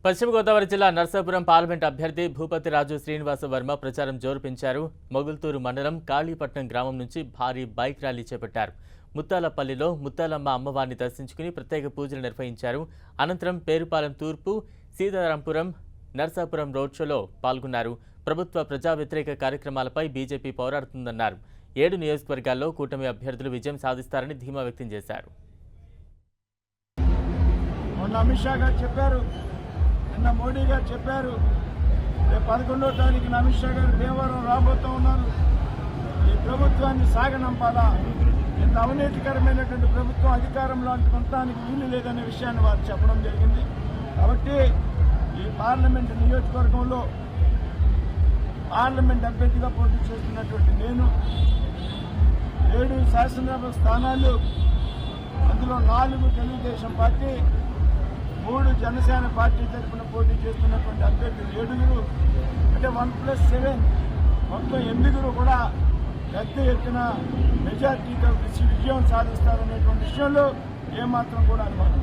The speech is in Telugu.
పశ్చిమ గోదావరి జిల్లా నర్సాపురం పార్లమెంట్ అభ్యర్థి భూపతిరాజు శ్రీనివాస వర్మ ప్రచారం జోరు పెంచారు. మొగుల్తూరు మండలం కాళీపట్నం గ్రామం నుంచి భారీ బైక్ ర్యాలీ చేపట్టారు. ముత్తాలపల్లిలో ముత్తాలమ్మ అమ్మవారిని దర్శించుకుని ప్రత్యేక పూజలు నిర్వహించారు. అనంతరం పేరుపాలెం తూర్పు, సీతారాంపురం, నర్సాపురం రోడ్ షోలో పాల్గొన్నారు. ప్రభుత్వ ప్రజా వ్యతిరేక కార్యక్రమాలపై బీజేపీ పోరాడుతుందన్నారు. 7 నియోజకవర్గాల్లో కూటమి అభ్యర్థులు విజయం సాధిస్తారని ధీమా వ్యక్తం చేశారు. అమిత్ షా గారు చెప్పారు, నిన్న మోడీ గారు చెప్పారు, రేపు 11వ తారీఖున అమిత్ షా గారు దేవరం రాబోతూ ఉన్నారు. ఈ ప్రభుత్వాన్ని సాగనంపాలా, ఇంత అవినీతికరమైనటువంటి ప్రభుత్వం అధికారంలో అంటుకోవటానికి వీలు లేదనే విషయాన్ని వారు చెప్పడం జరిగింది. కాబట్టి ఈ పార్లమెంటు నియోజకవర్గంలో పార్లమెంట్ అభ్యర్థిగా పోటీ చేస్తున్నటువంటి నేను 7 శాసనసభ స్థానాలు, అందులో 4 తెలుగుదేశం పార్టీ, 3 జనసేన పార్టీ తరఫున పోటీ చేస్తున్నటువంటి అభ్యర్థులు 7 అంటే 1+7 మొత్తం 8 కూడా పెద్ద ఎత్తున మెజార్టీతో విజయం సాధిస్తారనేటువంటి విషయంలో ఏమాత్రం కూడా అనుమానం.